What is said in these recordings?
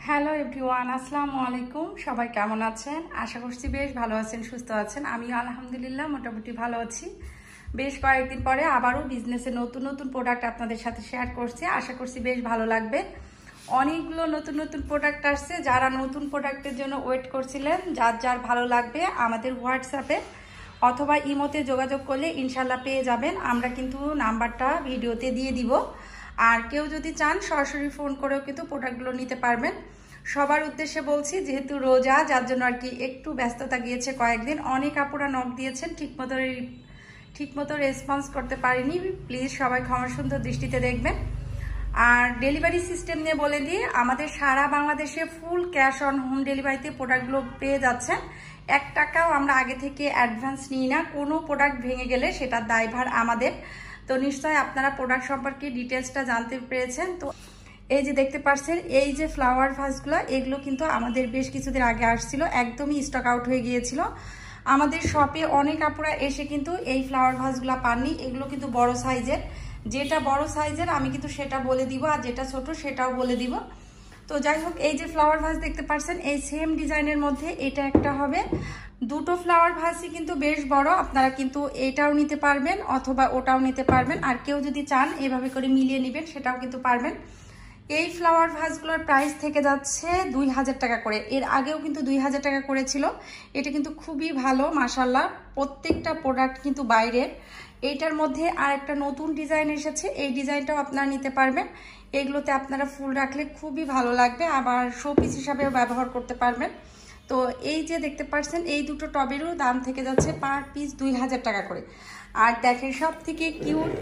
Hello everyone, আসসালামু আলাইকুম। সবাই কেমন আছেন? আশা করছি বেশ ভালো আছেন, সুস্থ আছেন। আমিও আলহামদুলিল্লাহ মোটামুটি ভালো আছি। বেশ কয়েকদিন পরে আবারও বিজনেসের নতুন নতুন প্রোডাক্ট আপনাদের সাথে শেয়ার করছি। আশা করছি বেশ ভালো লাগবে। অনেকগুলো নতুন নতুন প্রোডাক্ট আসছে। যারা নতুন প্রোডাক্টের জন্য ওয়েট করছিলেন, যার যার ভালো লাগবে আমাদের হোয়াটসঅ্যাপে অথবা ইমোতে যোগাযোগ করলে ইনশাল্লাহ পেয়ে যাবেন। আমরা কিন্তু নাম্বারটা ভিডিওতে দিয়ে দিব। আর কেউ যদি চান সরাসরি ফোন করেও কিন্তু প্রোডাক্টগুলো নিতে পারবেন। সবার উদ্দেশ্যে বলছি, যেহেতু রোজা, যার জন্য আর কি একটু ব্যস্ততা গিয়েছে কয়েকদিন। অনেক আপুরা নক দিয়েছেন, ঠিকমতো রেসপন্স করতে পারিনি। প্লিজ সবাই ক্ষমা সুন্দর দৃষ্টিতে দেখবেন। আর ডেলিভারি সিস্টেম নিয়ে বলে দিই, আমাদের সারা বাংলাদেশে ফুল ক্যাশ অন হোম ডেলিভারিতে প্রোডাক্টগুলো পেয়ে যাচ্ছেন। 1 টাকাও আমরা আগে থেকে অ্যাডভান্স নিই না। কোনো প্রোডাক্ট ভেঙে গেলে সেটার দায়ভার আমাদের। তো নিশ্চয়ই আপনারা প্রোডাক্ট সম্পর্কে ডিটেলসটা জানতে পেরেছেন। তো এই যে দেখতে পাচ্ছেন, এই যে ফ্লাওয়ার ভাসগুলো, এগুলো কিন্তু আমাদের বেশ কিছুদিন আগে আসছিল, একদমই স্টক আউট হয়ে গিয়েছিল। আমাদের শপে অনেক আপুরা এসে কিন্তু এই ফ্লাওয়ার ভাসগুলো পাননি। এগুলো কিন্তু বড় সাইজের। যেটা বড় সাইজের আমি কিন্তু সেটা বলে দিব, আর যেটা ছোট সেটাও বলে দিব। তো যাই হোক, এই যে ফ্লাওয়ার ভাস দেখতে পাচ্ছেন, এই সেম ডিজাইনের মধ্যে এটা একটা হবে। দুটো ফ্লাওয়ার ভাসই কিন্তু বেশ বড়। আপনারা কিন্তু এটাও নিতে পারবেন অথবা ওটাও নিতে পারবেন। আর কেউ যদি চান এভাবে করে মিলিয়ে নেবেন, সেটাও কিন্তু পারবেন। এই ফ্লাওয়ার ভাসগুলোর প্রাইস থেকে যাচ্ছে 2000 টাকা করে। এর আগেও কিন্তু 2000 টাকা করেছিল। এটা কিন্তু খুবই ভালো, মাশাল্লাহ। প্রত্যেকটা প্রোডাক্ট কিন্তু বাইরের। এইটার মধ্যে আর একটা নতুন ডিজাইন এসেছে, এই ডিজাইনটাও আপনারা নিতে পারবেন। এগুলোতে আপনারা ফুল রাখলে খুবই ভালো লাগবে, আবার শোপিস হিসাবেও ব্যবহার করতে পারবেন। তো এই যে দেখতে পাচ্ছেন, এই দুটো টবেরও দাম থেকে যাচ্ছে পার পিস 2000 টাকা করে। আর দেখেন, সব থেকে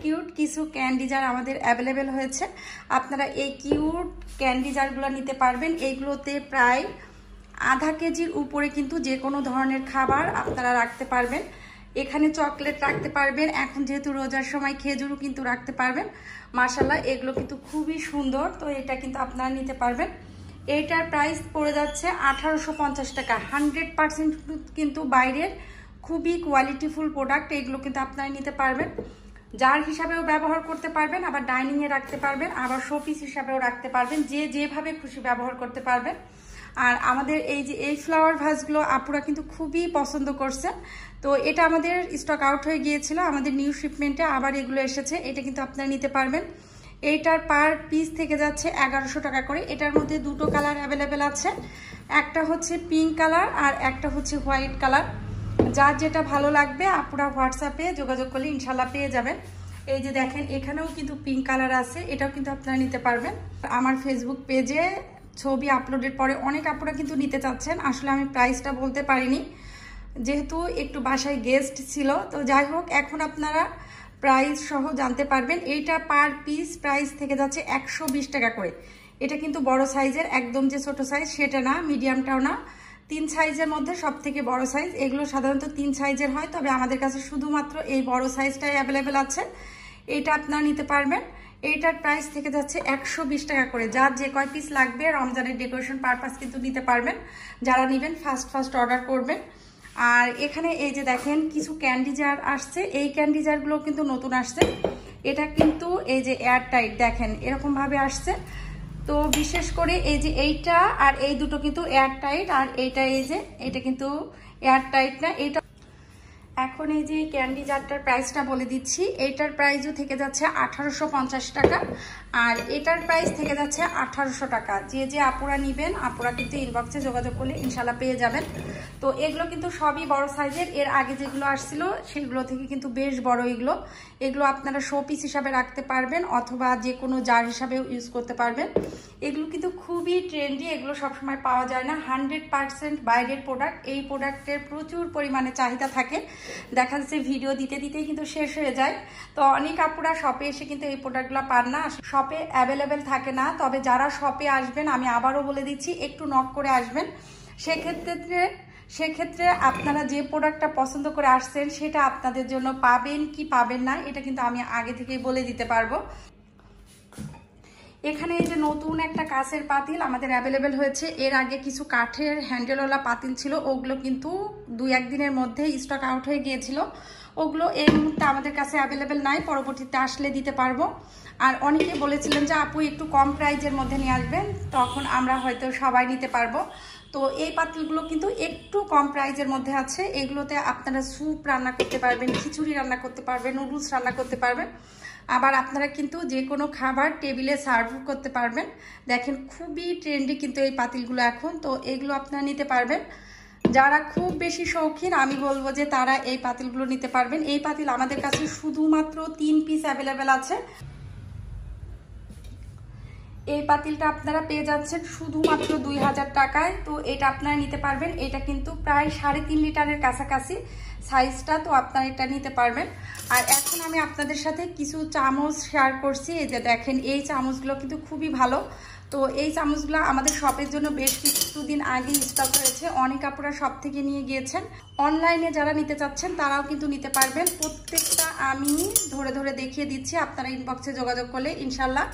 কিউট কিছু ক্যান্ডি জার আমাদের অ্যাভেলেবেল হয়েছে। আপনারা এই কিউট ক্যান্ডি জারগুলো নিতে পারবেন। এইগুলোতে প্রায় আধা কেজির উপরে কিন্তু যে কোনো ধরনের খাবার আপনারা রাখতে পারবেন। এখানে চকলেট রাখতে পারবেন, এখন যেহেতু রোজার সময় খেজুরও কিন্তু রাখতে পারবেন। মাশাল্লাহ, এগুলো কিন্তু খুবই সুন্দর। তো এটা কিন্তু আপনারা নিতে পারবেন। এইটার প্রাইস পড়ে যাচ্ছে 1850 টাকা। 100% কিন্তু বাইরের খুবই কোয়ালিটিফুল প্রোডাক্ট। এগুলো কিন্তু আপনারা নিতে পারবেন। জার হিসাবেও ব্যবহার করতে পারবেন, আবার ডাইনিংয়ে রাখতে পারবেন, আবার শোপিস হিসাবেও রাখতে পারবেন। যে যেভাবে খুশি ব্যবহার করতে পারবেন। আর আমাদের এই যে এই ফ্লাওয়ার ভাসগুলো আপুরা কিন্তু খুবই পছন্দ করছে। তো এটা আমাদের স্টক আউট হয়ে গিয়েছিল, আমাদের নিউ শিপমেন্টে আবার এগুলো এসেছে। এটা কিন্তু আপনারা নিতে পারবেন। এইটার পার পিস থেকে যাচ্ছে 1100 টাকা করে। এটার মধ্যে দুটো কালার অ্যাভেলেবেল আছে, একটা হচ্ছে পিঙ্ক কালার আর একটা হচ্ছে হোয়াইট কালার। যার যেটা ভালো লাগবে আপুরা হোয়াটসঅ্যাপে যোগাযোগ করলে ইনশাল্লাহ পেয়ে যাবেন। এই যে দেখেন, এখানেও কিন্তু পিঙ্ক কালার আছে, এটাও কিন্তু আপনারা নিতে পারবেন। আমার ফেসবুক পেজে ছবি আপলোডের পরে অনেক আপুরা কিন্তু নিতে চাচ্ছেন। আসলে আমি প্রাইসটা বলতে পারিনি, যেহেতু একটু বাসায় গেস্ট ছিল। তো যাই হোক, এখন আপনারা প্রাইস সহ জানতে পারবেন। এইটা পার পিস প্রাইস থেকে যাচ্ছে 120 টাকা করে। এটা কিন্তু বড় সাইজের, একদম যে ছোট সাইজ সেটা না, মিডিয়ামটাও না, 3 সাইজের মধ্যে সব থেকে বড় সাইজ। এগুলো সাধারণত 3 সাইজের হয়, তবে আমাদের কাছে শুধুমাত্র এই বড় সাইজটাই অ্যাভেলেবেল আছে। এইটা আপনারা নিতে পারবেন। এইটার প্রাইস থেকে যাচ্ছে 120 টাকা করে। যার যে কয় পিস লাগবে রমজানের ডেকোরেশন পারপাস কিন্তু নিতে পারবেন। যারা নেবেন ফার্স্ট অর্ডার করবেন। আর এখানে এই যে দেখেন, কিছু ক্যান্ডি জার আসছে। এই ক্যান্ডি জারগুলো কিন্তু নতুন আসছে। এটা কিন্তু এই যে এয়ার টাইট, দেখেন এরকম ভাবে আসছে। তো বিশেষ করে এই যে এইটা আর এই দুটো কিন্তু এয়ার টাইট, আর এইটা এই যে এটা কিন্তু এয়ার টাইট না। এইটা এখন এই যে ক্যান্ডি জারটার প্রাইসটা বলে দিচ্ছি। এইটার প্রাইসও থেকে যাচ্ছে 1850 টাকা, আর এটার প্রাইস থেকে যাচ্ছে 1800 টাকা। যে যে আপুরা নিবেন, আপুরা কিন্তু ইনবক্সে যোগাযোগ করলে ইনশাল্লাহ পেয়ে যাবেন। তো এগুলো কিন্তু সবই বড় সাইজের। এর আগে যেগুলো আসছিল সেগুলো থেকে কিন্তু বেশ বড়। এগুলো আপনারা শোপিস হিসাবে রাখতে পারবেন অথবা যে কোনো জার হিসাবেও ইউজ করতে পারবেন। এগুলো কিন্তু খুবই ট্রেন্ডি, এগুলো সবসময় পাওয়া যায় না। 100% বাইরের প্রোডাক্ট। এই প্রোডাক্টের প্রচুর পরিমাণে চাহিদা থাকে। দেখা যাচ্ছে ভিডিও দিতেই কিন্তু শেষ হয়ে যায়। তো অনেক আপুরা শপে এসে কিন্তু এই প্রোডাক্টগুলো পান না, শপে অ্যাভেলেবেল থাকে না। তবে যারা শপে আসবেন, আমি আবারও বলে দিচ্ছি, একটু নক করে আসবেন। সেক্ষেত্রে আপনারা যে প্রোডাক্টটা পছন্দ করে আসছেন সেটা আপনাদের জন্য পাবেন কি পাবেন না, এটা কিন্তু আমি আগে থেকেই বলে দিতে পারবো। এখানে এই যে নতুন একটা কাঁচের পাতিল আমাদের অ্যাভেলেবেল হয়েছে। এর আগে কিছু কাঠের হ্যান্ডেলওয়ালা পাতিল ছিল, ওগুলো কিন্তু 2-1 দিনের মধ্যে স্টক আউট হয়ে গিয়েছিল। ওগুলো এই মুহূর্তে আমাদের কাছে অ্যাভেলেবেল নাই, পরবর্তীতে আসলে দিতে পারবো। আর অনেকে বলেছিলেন যে আপু একটু কম প্রাইজের মধ্যে নিয়ে আসবেন, তখন আমরা হয়তো সবাই নিতে পারবো। তো এই পাতিলগুলো কিন্তু একটু কম প্রাইজের মধ্যে আছে। এগুলোতে আপনারা স্যুপ রান্না করতে পারবেন, খিচুড়ি রান্না করতে পারবেন, নুডলস রান্না করতে পারবেন, আবার আপনারা কিন্তু যে কোনো খাবার টেবিলে সার্ভ করতে পারবেন। দেখেন খুবই ট্রেন্ডি কিন্তু এই পাতিলগুলো এখন, তো এগুলো আপনারা নিতে পারবেন। যারা খুব বেশি শৌখিন আমি বলবো যে তারা এই পাতিলগুলো নিতে পারবেন। এই পাতিল আমাদের কাছে শুধুমাত্র 3 পিস অ্যাভেলেবেল আছে। এই পাতিলটা আপনারা পেয়ে যাচ্ছেন শুধুমাত্র 2000 টাকায়। তো এটা আপনারা নিতে পারবেন। এটা কিন্তু প্রায় 3.5 লিটারের কাছাকাছি সাইজটা, তো আপনারা এটা নিতে পারবেন। আর এখন আমি আপনাদের সাথে কিছু চামচ শেয়ার করছি। এই যে দেখেন এই চামচগুলো কিন্তু খুবই ভালো। তো এই চামচগুলো আমাদের শপের জন্য বেশ কিছুদিন আগে স্টক হয়েছে, অনেক আপুরা শপ থেকে নিয়ে গিয়েছেন। অনলাইনে যারা নিতে চাচ্ছেন তারাও কিন্তু নিতে পারবেন। প্রত্যেকটা আমি ধরে ধরে দেখিয়ে দিচ্ছি, আপনারা ইনবক্সে যোগাযোগ করলে ইনশাল্লাহ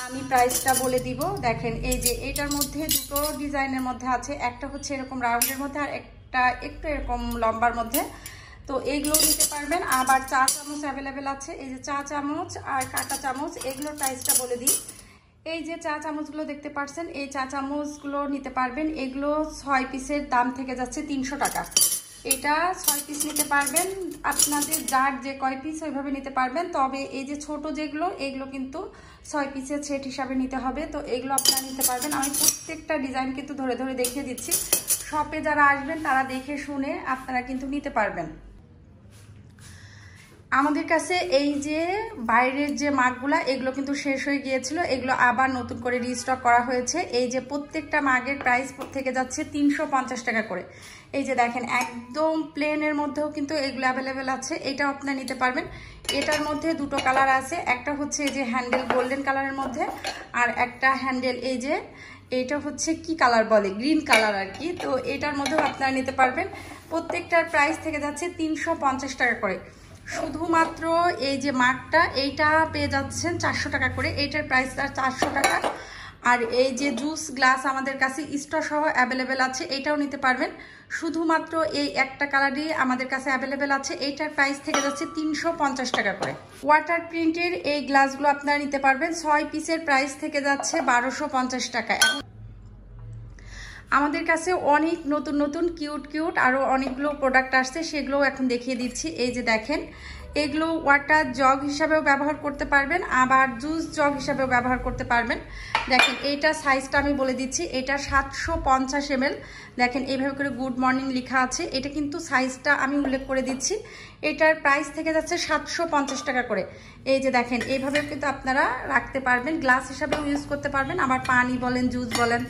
আমি প্রাইসটা বলে দিব। দেখেন এই যে এটার মধ্যে দুটো ডিজাইনের মধ্যে আছে, একটা হচ্ছে এরকম রাউন্ডের মধ্যে আর একটা একটু এরকম লম্বার মধ্যে। তো এইগুলো নিতে পারবেন। আবার চা চামচ অ্যাভেলেবেল আছে, এই যে চা চামচ আর কাঁটা চামচ, এগুলোর প্রাইসটা বলে দিই। এই যে চা চামচগুলো দেখতে পাচ্ছেন, এই চা চামচগুলো নিতে পারবেন। এগুলো 6 পিসের দাম থেকে যাচ্ছে 300 টাকা। এটা 6 পিস নিতে পারবেন, আপনাদের যার যে কয় পিস ওইভাবে নিতে পারবেন। তবে এই যে ছোট যেগুলো এগুলো কিন্তু 6 পিসের সেট হিসাবে নিতে হবে। তো এগুলো আপনারা নিতে পারবেন। আমি প্রত্যেকটা ডিজাইন কিন্তু ধরে ধরে দেখিয়ে দিচ্ছি। শপে যারা আসবেন তারা দেখে শুনে আপনারা কিন্তু নিতে পারবেন। আমাদের কাছে এই যে বাইরের যে মাগগুলা এগুলো কিন্তু শেষ হয়ে গিয়েছিল, এগুলো আবার নতুন করে রিস্টক করা হয়েছে। এই যে প্রত্যেকটা মাগের প্রাইস থেকে যাচ্ছে 350 টাকা করে। এই যে দেখেন একদম প্লেনের মধ্যেও কিন্তু এগুলো অ্যাভেলেবেল আছে, এটাও আপনারা নিতে পারবেন। এটার মধ্যে দুটো কালার আছে, একটা হচ্ছে এই যে হ্যান্ডেল গোল্ডেন কালারের মধ্যে, আর একটা হ্যান্ডেল এই যে এটা হচ্ছে কি কালার বলে, গ্রিন কালার আর কি। তো এটার মধ্যেও আপনারা নিতে পারবেন। প্রত্যেকটার প্রাইস থেকে যাচ্ছে 350 টাকা করে। শুধুমাত্র এই যে মাগটা এইটা পেয়ে যাচ্ছেন 400 টাকা করে, এইটার প্রাইস 400 টাকা। আর এই যে জুস গ্লাস আমাদের কাছে স্ট্র সহ অ্যাভেলেবেল আছে, এটাও নিতে পারবেন। শুধুমাত্র এই একটা কালারই আমাদের কাছে অ্যাভেলেবেল আছে, এইটার প্রাইস থেকে যাচ্ছে 350 টাকা করে। ওয়াটার প্রিন্টের এই গ্লাসগুলো আপনারা নিতে পারবেন। 6 পিসের প্রাইস থেকে যাচ্ছে 1250 টাকা। আমাদের কাছে অনেক নতুন নতুন কিউট আরও অনেকগুলো প্রোডাক্ট আসছে, সেগুলোও এখন দেখিয়ে দিচ্ছি। এই যে দেখেন এগুলো ওয়াটার জগ হিসাবেও ব্যবহার করতে পারবেন, আবার জুস জগ হিসাবেও ব্যবহার করতে পারবেন। দেখেন এইটা সাইজটা আমি বলে দিচ্ছি, এটা 750 ml। দেখেন এইভাবে করে গুড মর্নিং লেখা আছে, এটা কিন্তু সাইজটা আমি উল্লেখ করে দিচ্ছি। এটার প্রাইস থেকে যাচ্ছে 750 টাকা করে। এই যে দেখেন এইভাবে কিন্তু আপনারা রাখতে পারবেন, গ্লাস হিসাবেও ইউজ করতে পারবেন, আবার পানি বলেন, জুস বলেন,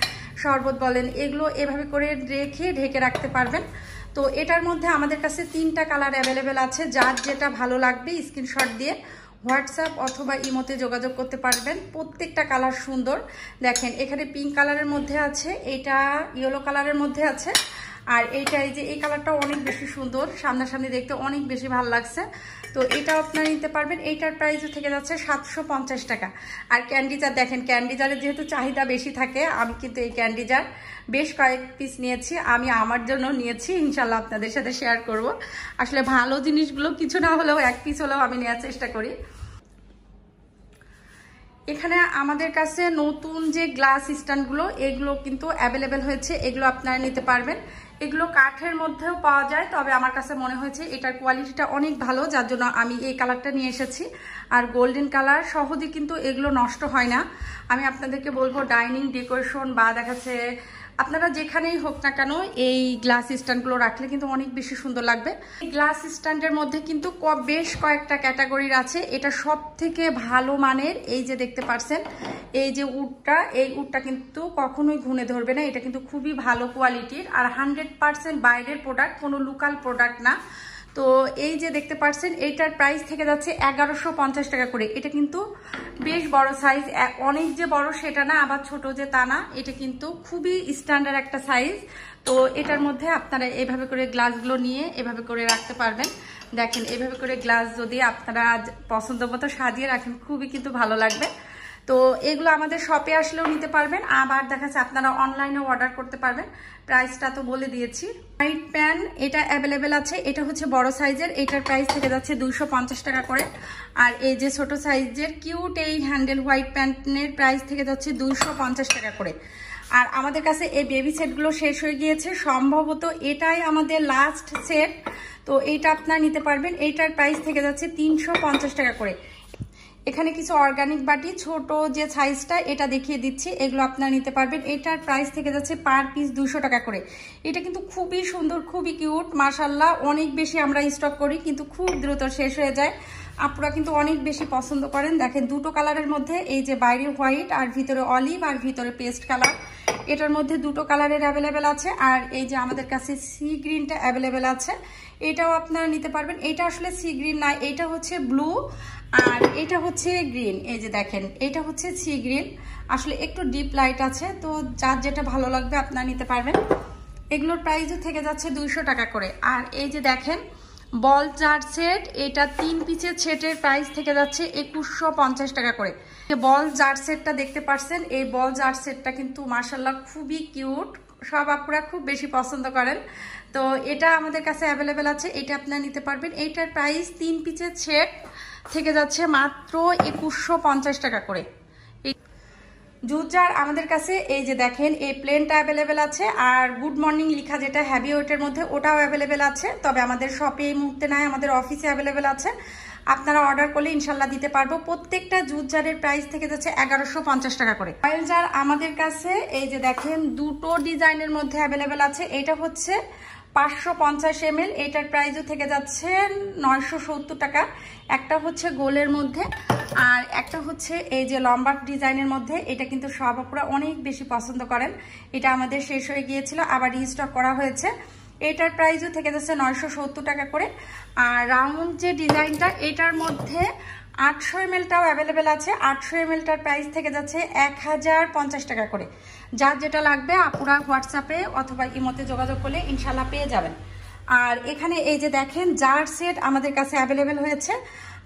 শরবত বলেন, এগুলো এভাবে করে রেখে ঢেকে রাখতে পারবেন। তো এটার মধ্যে আমাদের কাছে 3টা কালার অ্যাভেলেবেল আছে, যার যেটা ভালো লাগবে স্ক্রিনশট দিয়ে হোয়াটসঅ্যাপ অথবা ইমোতে যোগাযোগ করতে পারবেন। প্রত্যেকটা কালার সুন্দর। দেখেন এখানে পিঙ্ক কালারের মধ্যে আছে, এটা ইয়েলো কালারের মধ্যে আছে, আর এইটা এই যে এই কালারটা অনেক বেশি সুন্দর, সামনাসামনি দেখতে অনেক বেশি ভালো লাগছে। তো এটাও আপনারা নিতে পারবেন। এইটার প্রাইসও থেকে যাচ্ছে 750 টাকা। আর ক্যান্ডি জার দেখেন, ক্যান্ডি জারের যেহেতু চাহিদা বেশি থাকে, আমি কিন্তু এই ক্যান্ডি জার বেশ কয়েক পিস নিয়েছি, আমি আমার জন্য নিয়েছি, ইনশাল্লাহ আপনাদের সাথে শেয়ার করব। আসলে ভালো জিনিসগুলো কিছু না হলেও 1 পিস হলেও আমি নেওয়ার চেষ্টা করি। এখানে আমাদের কাছে নতুন যে গ্লাস স্ট্যান্ডগুলো এগুলো কিন্তু অ্যাভেলেবেল হয়েছে, এগুলো আপনারা নিতে পারবেন। এগুলো কাঠের মধ্যেও পাওয়া যায়, তবে আমার কাছে মনে হয়েছে এটার কোয়ালিটিটা অনেক ভালো, যার জন্য আমি এই কালারটা নিয়ে এসেছি। আর গোল্ডেন কালার সহজে কিন্তু এগুলো নষ্ট হয় না। আমি আপনাদেরকে বলবো ডাইনিং ডেকোরেশন বা দেখাচ্ছে আপনারা যেখানেই হোক না কেন এই গ্লাস স্ট্যান্ডগুলো রাখলে কিন্তু অনেক বেশি সুন্দর লাগবে। এই গ্লাস স্ট্যান্ডের মধ্যে কিন্তু বেশ কয়েকটা ক্যাটাগরির আছে, এটা সব থেকে ভালো মানের। এই যে দেখতে পাচ্ছেন এই যে উডটা, এই উডটা কিন্তু কখনোই ঘুনে ধরবে না, এটা কিন্তু খুবই ভালো কোয়ালিটির আর 100% বাইরের প্রোডাক্ট, কোনো লোকাল প্রোডাক্ট না। তো এই যে দেখতে পাচ্ছেন এইটার প্রাইস থেকে যাচ্ছে 1150 টাকা করে। এটা কিন্তু বেশ বড় সাইজ, অনেক যে বড় সেটা না, আবার ছোট যে তা না, এটা কিন্তু খুবই স্ট্যান্ডার্ড একটা সাইজ। তো এটার মধ্যে আপনারা এভাবে করে গ্লাসগুলো নিয়ে এভাবে করে রাখতে পারবেন। দেখেন এভাবে করে গ্লাস যদি আপনারা পছন্দ মতো সাজিয়ে রাখেন খুবই কিন্তু ভালো লাগবে। তো এগুলো আমাদের শপে আসলেও নিতে পারবেন, আবার দেখা যাচ্ছে আপনারা অনলাইনেও অর্ডার করতে পারবেন। প্রাইসটা তো বলে দিয়েছি। হোয়াইট প্যান এটা অ্যাভেলেবেল আছে, এটা হচ্ছে বড় সাইজের, এটার প্রাইস থেকে যাচ্ছে 250 টাকা করে। আর এই যে ছোট সাইজের কিউট এই হ্যান্ডেল হোয়াইট প্যান্টের প্রাইস থেকে যাচ্ছে 250 টাকা করে। আর আমাদের কাছে এই বেবি সেটগুলো শেষ হয়ে গিয়েছে, সম্ভবত এটাই আমাদের লাস্ট সেট। তো এইটা আপনারা নিতে পারবেন, এইটার প্রাইস থেকে যাচ্ছে 350 টাকা করে। এখানে কিছু অর্গানিক বাটি ছোট যে সাইজটা এটা দেখিয়ে দিচ্ছি, এগুলো আপনারা নিতে পারবেন। এটার প্রাইস থেকে যাচ্ছে পার পিস 200 টাকা করে। এটা কিন্তু খুবই সুন্দর, খুবই কিউট, মাশাআল্লাহ। অনেক বেশি আমরা স্টক করি কিন্তু খুব দ্রুত শেষ হয়ে যায়, আপনারা কিন্তু অনেক বেশি পছন্দ করেন। দেখেন দুটো কালারের মধ্যে, এই যে বাইরে হোয়াইট আর ভিতরে অলিভ আর ভিতরে পেস্ট কালার, এটার মধ্যে দুটো কালারের অ্যাভেলেবেল আছে। আর এই যে আমাদের কাছে সি গ্রিনটা অ্যাভেলেবেল আছে, এটাও আপনারা নিতে পারবেন। এটা আসলে সি গ্রিন না, এটা হচ্ছে ব্লু আর এটা হচ্ছে গ্রিন। এই যে দেখেন এটা হচ্ছে সি গ্রিন, আসলে একটু ডিপ লাইট আছে, তো যার যেটা ভালো লাগবে আপনারা নিতে পারবেন। এগুলোর প্রাইসও থেকে যাচ্ছে 200 টাকা করে। আর এই যে দেখেন বল চার সেট, এটা 3 পিসের সেটের প্রাইস থেকে যাচ্ছে 2150 টাকা করে। বল জার সেটটা দেখতে পাচ্ছেন, এই বল জার সেটটা কিন্তু মাশাআল্লাহ খুবই কিউট, সব আপুরা খুব বেশি পছন্দ করেন। তো এটা আমাদের কাছে অ্যাভেলেবেল আছে, এটা আপনারা নিতে পারবেন। এইটার প্রাইস 3 পিসের সেট থেকে যাচ্ছে মাত্র 2150 টাকা করে। জুস জার আমাদের কাছে এই যে দেখেন এই প্লেনটা অ্যাভেলেবেল আছে, আর গুড মর্নিং লেখা যেটা হ্যাভি ওয়েটের মধ্যে ওটাও অ্যাভেলেবেল আছে, তবে আমাদের শপে এই মুহূর্তে নাই, আমাদের অফিসে অ্যাভেলেবেল আছে। আপনারা অর্ডার করলে ইনশাল্লাহ দিতে পারবো। প্রত্যেকটা জুস জারের প্রাইস থেকে যাচ্ছে 1150 টাকা করে। অয়েল জার আমাদের কাছে এই যে দেখেন দুটো ডিজাইনের মধ্যে অ্যাভেলেবেল আছে। এটা হচ্ছে 550 ml, এটার প্রাইসও থেকে যাচ্ছে 970 টাকা। একটা হচ্ছে গোলের মধ্যে আর একটা হচ্ছে এই যে লম্বা ডিজাইনের মধ্যে, এটা কিন্তু সব আপুরা অনেক বেশি পছন্দ করেন। এটা আমাদের শেষ হয়ে গিয়েছিল, আবার রিস্টক করা হয়েছে। এটার প্রাইসও থেকে যাচ্ছে 970 টাকা করে। আর রাউন্ড যে ডিজাইনটা, এটার মধ্যে 800 mlটাও অ্যাভেলেবেল আছে। 800 mlটার প্রাইস থেকে যাচ্ছে 1050 টাকা করে। যার যেটা লাগবে আপুরা হোয়াটসঅ্যাপে অথবা ইমোতে যোগাযোগ করলে ইনশাল্লাহ পেয়ে যাবেন। আর এখানে এই যে দেখেন জার সেট আমাদের কাছে অ্যাভেলেবেল হয়েছে।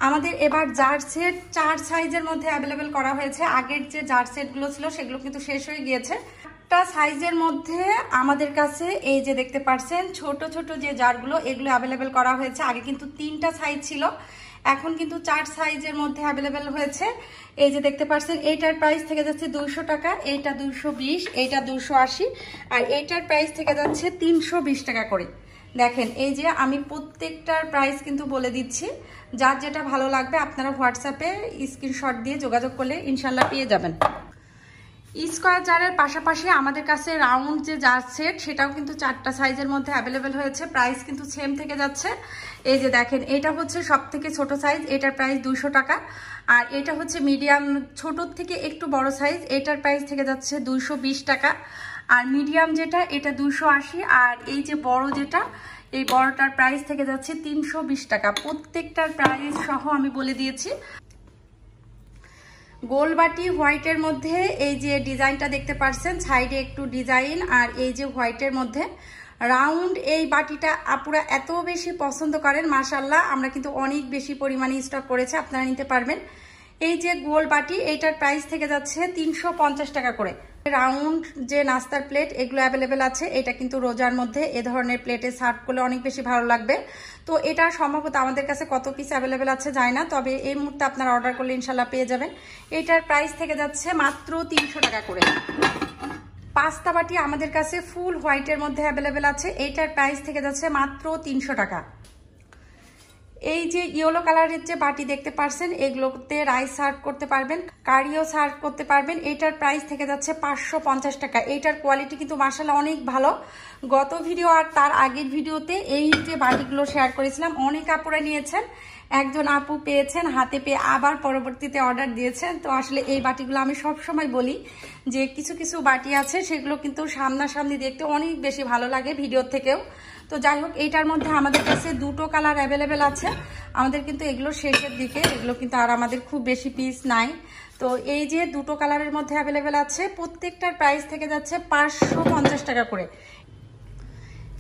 আমাদের এবার জার সেট 4 সাইজের মধ্যে অ্যাভেলেবেল করা হয়েছে। আগের যে জার সেটগুলো ছিল সেগুলো কিন্তু শেষ হয়ে গিয়েছে। একটা সাইজের মধ্যে আমাদের কাছে এই যে দেখতে পাচ্ছেন ছোট ছোট যে জারগুলো, এগুলো অ্যাভেলেবেল করা হয়েছে। আগে কিন্তু 3টা সাইজ ছিল, এখন কিন্তু 4 সাইজের মধ্যে অ্যাভেলেবেল হয়েছে। এই যে দেখতে পাচ্ছেন এইটার প্রাইস থেকে যাচ্ছে 200 টাকা, এইটা 220, এইটা 280, আর এইটার প্রাইস থেকে যাচ্ছে 320 টাকা করে। দেখেন এই যে আমি প্রত্যেকটার প্রাইস কিন্তু বলে দিচ্ছি, যার যেটা ভালো লাগবে আপনারা হোয়াটসঅ্যাপে স্ক্রিনশট দিয়ে যোগাযোগ করলে ইনশাল্লাহ পেয়ে যাবেন। স্কোয়ার জারের পাশাপাশি আমাদের কাছে রাউন্ড যে জার সেট সেটাও কিন্তু 4টা সাইজের মধ্যে অ্যাভেলেবেল হয়েছে। প্রাইস কিন্তু সেম থেকে যাচ্ছে। এই যে দেখেন এটা হচ্ছে সব থেকে ছোট সাইজ, এটার প্রাইস 200 টাকা। আর এটা হচ্ছে মিডিয়াম ছোটোর থেকে একটু বড় সাইজ, এটার প্রাইস থেকে যাচ্ছে 220 টাকা। আর মিডিয়াম যেটা এটা 280, আর এই যে বড় যেটা এই বড়টার প্রাইস থেকে যাচ্ছে 320 টাকা। প্রত্যেকটার প্রাইস সহ আমি বলে দিয়েছি। গোলবাটি হোয়াইটের মধ্যে এই যে ডিজাইনটা দেখতে পাচ্ছেন, সাইডে একটু ডিজাইন, আর এই যে হোয়াইটের মধ্যে রাউন্ড এই বাটিটা আপুরা এত বেশি পছন্দ করেন, মাশাআল্লাহ। আমরা কিন্তু অনেক বেশি পরিমাণে স্টক করেছে, আপনারা নিতে পারবেন। এই যে গোল বাটি, এইটার প্রাইস থেকে যাচ্ছে 350 টাকা করে। রাউন্ড যে নাস্তার প্লেট এগুলো অ্যাভেলেবেল আছে। এটা কিন্তু রোজার মধ্যে এ ধরনের প্লেটে সার্ভ করলে অনেক বেশি ভালো লাগবে। তো এটা সম্ভবত আমাদের কাছে কত পিস অ্যাভেলেবেল আছে যায় না, তবে এই মুহূর্তে আপনারা অর্ডার করলে ইনশাল্লাহ পেয়ে যাবেন। এটার প্রাইস থেকে যাচ্ছে মাত্র 300 টাকা করে। পাস্তা বাটি আমাদের কাছে ফুল হোয়াইটের মধ্যে অ্যাভেলেবেল আছে, এইটার প্রাইস থেকে যাচ্ছে মাত্র 300 টাকা। এই যে ইয়েলো কালারের যে বাটি দেখতে পাচ্ছেন, এগুলোতে রাইস সার্ভ করতে পারবেন, কারিও সার্ভ করতে পারবেন। এইটার প্রাইস থেকে যাচ্ছে 550 টাকা। এইটার কোয়ালিটি কিন্তু মাশাআল্লাহ অনেক ভালো। গত ভিডিও আর তার আগের ভিডিওতে এই যে বাটিগুলো শেয়ার করেছিলাম, অনেক আপুরা নিয়েছেন। একজন আপু পেয়েছেন, হাতে পেয়ে আবার পরবর্তীতে অর্ডার দিয়েছেন। তো আসলে এই বাটিগুলো আমি সব সময় বলি যে কিছু কিছু বাটি আছে সেগুলো কিন্তু সামনাসামনি দেখতে অনেক বেশি ভালো লাগে ভিডিওর থেকেও। তো যাই হোক, এইটার মধ্যে আমাদের কাছে দুটো কালার অ্যাভেলেবেল আছে। আমাদের কিন্তু এগুলো শেষের দিকে, এগুলো কিন্তু আর আমাদের খুব বেশি পিস নাই। তো এই যে দুটো কালারের মধ্যে অ্যাভেলেবেল আছে, প্রত্যেকটার প্রাইস থেকে যাচ্ছে 550 টাকা করে।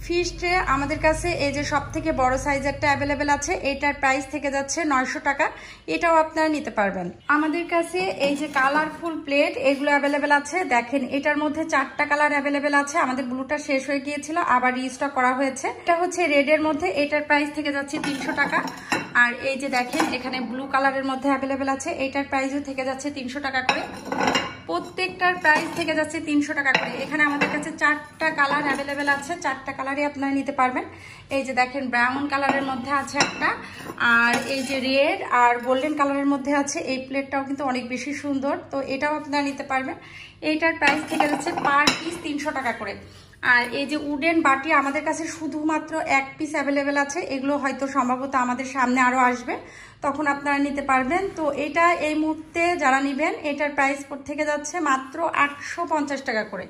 ফিশ ট্রে আমাদের কাছে এই যে সব থেকে বড় সাইজেরটা অ্যাভেলেবেল আছে, এটার প্রাইস থেকে যাচ্ছে 900 টাকা, এটাও আপনারা নিতে পারবেন। আমাদের কাছে এই যে কালারফুল প্লেট এগুলো অ্যাভেলেবেল আছে। দেখেন এটার মধ্যে 4টা কালার অ্যাভেলেবেল আছে, আমাদের ব্লুটা শেষ হয়ে গিয়েছিল, আবার রিস্টক করা হয়েছে। এটা হচ্ছে রেডের মধ্যে, এটার প্রাইস থেকে যাচ্ছে 300 টাকা। আর এই যে দেখেন এখানে ব্লু কালারের মধ্যে অ্যাভেলেবেল আছে, এটার প্রাইসও থেকে যাচ্ছে 300 টাকা করে। প্রত্যেকটার প্রাইস থেকে যাচ্ছে 300 টাকা করে। এখানে আমাদের কাছে 4টা কালার অ্যাভেলেবেল আছে, 4টা কালারই আপনারা নিতে পারবেন। এই যে দেখেন ব্রাউন কালারের মধ্যে আছে একটা, আর এই যে রেড আর গোল্ডেন কালারের মধ্যে আছে। এই প্লেটটাও কিন্তু অনেক বেশি সুন্দর, তো এটাও আপনারা নিতে পারবেন। এইটার প্রাইস থেকে যাচ্ছে পার পিস 300 টাকা করে। আর এই যে উডেন বাটি আমাদের কাছে শুধুমাত্র 1 পিস অ্যাভেলেবেল আছে, এগুলো হয়তো সম্ভবত আমাদের সামনে আরও আসবে, তখন আপনারা নিতে পারবেন। তো এটা এই মুহূর্তে যারা নেবেন এটার প্রাইস থেকে যাচ্ছে মাত্র 850 টাকা করে।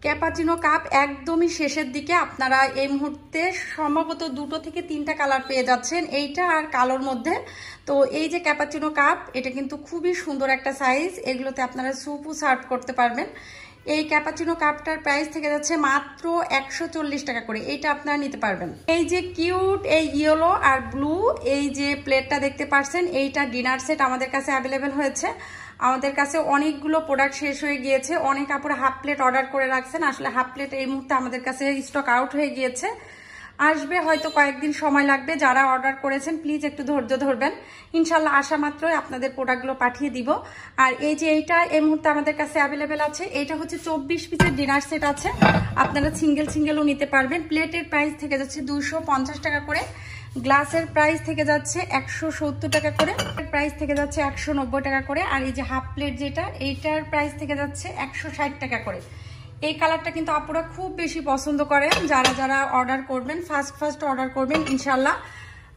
ক্যাপাচিনো কাপ একদমই শেষের দিকে, আপনারা এই মুহূর্তে সম্ভবত 2 থেকে 3টা কালার পেয়ে যাচ্ছেন, এইটা আর কালোর মধ্যে। তো এই যে ক্যাপাচিনো কাপ, এটা কিন্তু খুবই সুন্দর একটা সাইজ, এগুলোতে আপনারা স্যুপও সার্ভ করতে পারবেন। এই ক্যাপাচিনো কাপটার প্রাইস থেকে যাচ্ছে মাত্র 140 টাকা করে, এইটা আপনারা নিতে পারবেন। এই যে কিউট এই ইয়েলো আর ব্লু এই যে প্লেটটা দেখতে পাচ্ছেন, এইটা ডিনার সেট আমাদের কাছে অ্যাভেলেবেল হয়েছে। আমাদের কাছে অনেকগুলো প্রোডাক্ট শেষ হয়ে গিয়েছে, অনেক আপুরা হাফ প্লেট অর্ডার করে রাখছেন, আসলে হাফ প্লেট এই মুহূর্তে আমাদের কাছে স্টক আউট হয়ে গিয়েছে, আসবে হয়তো কয়েকদিন সময় লাগবে। যারা অর্ডার করেছেন প্লিজ একটু ধৈর্য ধরবেন, ইনশাল্লাহ আসা মাত্রই আপনাদের প্রোডাক্টগুলো পাঠিয়ে দিব। আর এই যে এইটা এই মুহূর্তে আমাদের কাছে অ্যাভেলেবেল আছে, এইটা হচ্ছে 24 পিসের ডিনার সেট আছে, আপনারা সিঙ্গেলও নিতে পারবেন। প্লেটের প্রাইস থেকে যাচ্ছে 250 টাকা করে, গ্লাসের প্রাইস থেকে যাচ্ছে 170 টাকা করে, প্রাইস থেকে যাচ্ছে 190 টাকা করে। আর এই যে হাফ প্লেট যেটা, এইটার প্রাইস থেকে যাচ্ছে 160 টাকা করে। এই কালারটা কিন্তু আপুরা খুব বেশি পছন্দ করেন, যারা অর্ডার করবেন ফার্স্ট অর্ডার করবেন, ইনশাল্লাহ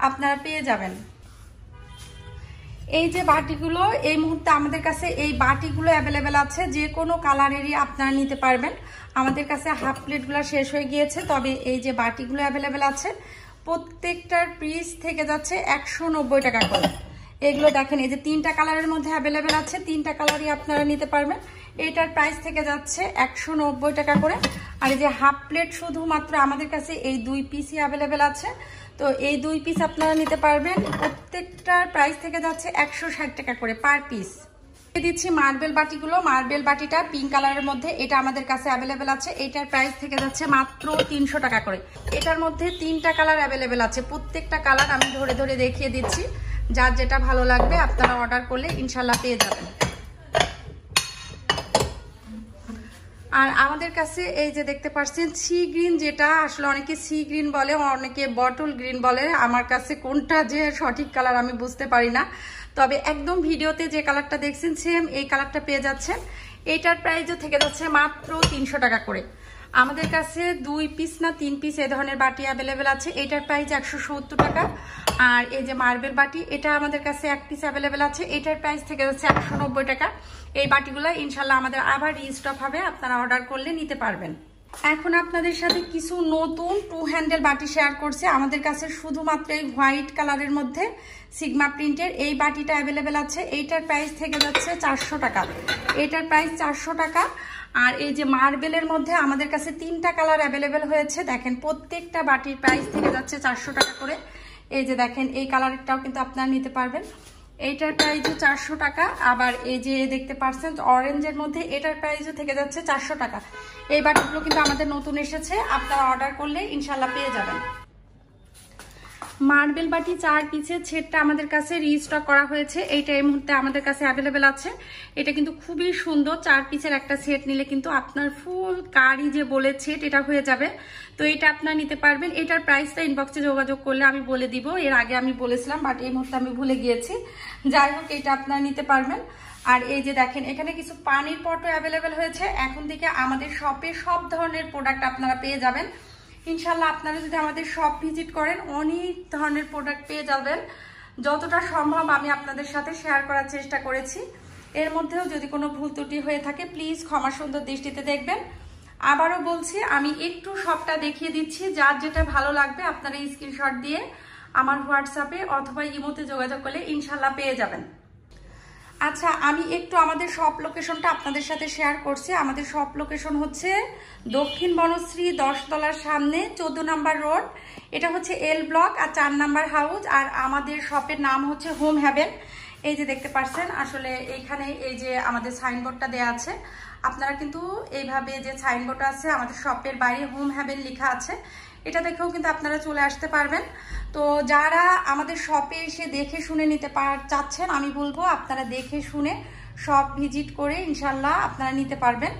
আপনারা পেয়ে যাবেন। এই যে বাটিগুলো এই মুহূর্তে আমাদের কাছে এই বাটিগুলো অ্যাভেলেবেল আছে, যে কোনো কালারেরই আপনারা নিতে পারবেন। আমাদের কাছে হাফ প্লেটগুলো শেষ হয়ে গিয়েছে, তবে এই যে বাটিগুলো অ্যাভেলেবেল আছে, প্রত্যেকটার পিস থেকে যাচ্ছে 190 টাকা করে। এগুলো দেখেন এই যে 3টা কালারের মধ্যে অ্যাভেলেবেল আছে, 3টা কালারই আপনারা নিতে পারবেন। এটার প্রাইস থেকে যাচ্ছে 190 টাকা করে। আর এই যে হাফ প্লেট শুধুমাত্র আমাদের কাছে এই 2 পিসই অ্যাভেলেবেল আছে, তো এই 2 পিস আপনারা নিতে পারবেন। প্রত্যেকটার প্রাইস থেকে যাচ্ছে 160 টাকা করে পার পিস। দিচ্ছি মার্বেল বাটিগুলো, মার্বেল বাটিটা পিঙ্ক কালারের মধ্যে, এটা আমাদের কাছে অ্যাভেলেবেল আছে, এটার প্রাইস থেকে যাচ্ছে মাত্র 300 টাকা করে। এটার মধ্যে 3টা কালার অ্যাভেলেবেল আছে, প্রত্যেকটা কালার আমি ধরে ধরে দেখিয়ে দিচ্ছি, যার যেটা ভালো লাগবে আপনারা অর্ডার করলে ইনশাল্লাহ পেয়ে যাবেন। আর আমাদের কাছে এই যে দেখতে পাচ্ছেন সি গ্রিন, যেটা আসলে অনেকে সি গ্রিন বলে, অনেকে বটল গ্রিন বলে, আমার কাছে কোনটা যে সঠিক কালার আমি বুঝতে পারি না, তবে একদম ভিডিওতে যে কালারটা দেখছেন সেম এই কালারটা পেয়ে যাচ্ছেন। এইটার প্রাইসও থেকে যাচ্ছে মাত্র 300 টাকা করে। আমাদের কাছে 2 পিস না 3 পিস এই ধরনের বাটি অ্যাভেলেবেল আছে, এটার প্রাইস 170 টাকা। আর এই যে মার্বেল বাটি, এটা আমাদের কাছে 1 পিস অ্যাভেলেবেল আছে, এটার প্রাইস থেকে যাচ্ছে 190 টাকা। এই বাটিগুলো ইনশাল্লাহ আমাদের আবার রিস্টক হবে, আপনারা অর্ডার করলে নিতে পারবেন। এখন আপনাদের সাথে কিছু নতুন 2 হ্যান্ডেল বাটি শেয়ার করছে। আমাদের কাছে শুধুমাত্র এই হোয়াইট কালারের মধ্যে সিগমা প্রিন্টের এই বাটিটা অ্যাভেলেবেল আছে, এইটার প্রাইস থেকে যাচ্ছে 400 টাকা, এটার প্রাইস 400 টাকা। আর এই যে মার্বেলের মধ্যে আমাদের কাছে 3টা কালার অ্যাভেলেবেল হয়েছে, দেখেন প্রত্যেকটা বাটির প্রাইস থেকে যাচ্ছে 400 টাকা করে। এই যে দেখেন এই কালারটাও কিন্তু আপনারা নিতে পারবেন, এইটার প্রাইসও 400 টাকা। আবার এই যে দেখতে পাচ্ছেন অরেঞ্জের মধ্যে, এটার প্রাইসও থেকে যাচ্ছে 400 টাকা। এই বাটিগুলো কিন্তু আমাদের নতুন এসেছে, আপনারা অর্ডার করলে ইনশাল্লাহ পেয়ে যাবেন। মার্বেল বাটি 4 পিসের সেটটা আমাদের কাছে রিস্টক করা হয়েছে, এইটা এই মুহূর্তে আমাদের কাছে অ্যাভেলেবেল আছে। এটা কিন্তু খুবই সুন্দর, 4 পিসের একটা সেট নিলে কিন্তু আপনার ফুল কারি যে বলে সেট এটা হয়ে যাবে, তো এটা আপনারা নিতে পারবেন। এটার প্রাইসটা ইনবক্সে যোগাযোগ করলে আমি বলে দিব, এর আগে আমি বলেছিলাম বাট এই মুহূর্তে আমি ভুলে গিয়েছি, যাই হোক এটা আপনারা নিতে পারবেন। আর এই যে দেখেন এখানে কিছু পানির পটও অ্যাভেলেবেল হয়েছে, এখন থেকে আমাদের শপে সব ধরনের প্রোডাক্ট আপনারা পেয়ে যাবেন ইনশাল্লাহ। আপনারা যদি আমাদের শপ ভিজিট করেন অনেক ধরনের প্রোডাক্ট পেয়ে যাবেন, যতটা সম্ভব আমি আপনাদের সাথে শেয়ার করার চেষ্টা করেছি। এর মধ্যেও যদি কোনো ভুল ত্রুটি হয়ে থাকে প্লিজ ক্ষমা সুন্দর দৃষ্টিতে দেখবেন। আবারও বলছি, আমি একটু সবটা দেখিয়ে দিচ্ছি, যার যেটা ভালো লাগবে আপনারা স্ক্রিনশট দিয়ে আমার হোয়াটসঅ্যাপে অথবা ইমোতে যোগাযোগ করলে ইনশাল্লাহ পেয়ে যাবেন। আচ্ছা, আমি একটু আমাদের শপ লোকেশনটা আপনাদের সাথে শেয়ার করছি। আমাদের শপ লোকেশন হচ্ছে দক্ষিণ বনশ্রী 10 তলার সামনে 14 নাম্বার রোড। এটা হচ্ছে এল ব্লক আর 4 নাম্বার হাউস। আর আমাদের শপের নাম হচ্ছে হোম হ্যাভেন। এই যে দেখতে পাচ্ছেন, আসলে এইখানে এই যে আমাদের সাইনবোর্ডটা দেওয়া আছে, আপনারা কিন্তু এইভাবে যে সাইনবোর্ড আছে আমাদের শপের বাইরে হোম হ্যাভেন লেখা আছে, এটা দেখেও কিন্তু আপনারা চলে আসতে পারবেন। তো যারা আমাদের শপে এসে দেখে শুনে নিতে চাচ্ছেন, আমি বলবো আপনারা দেখে শুনে শপ ভিজিট করে ইনশাল্লাহ আপনারা নিতে পারবেন।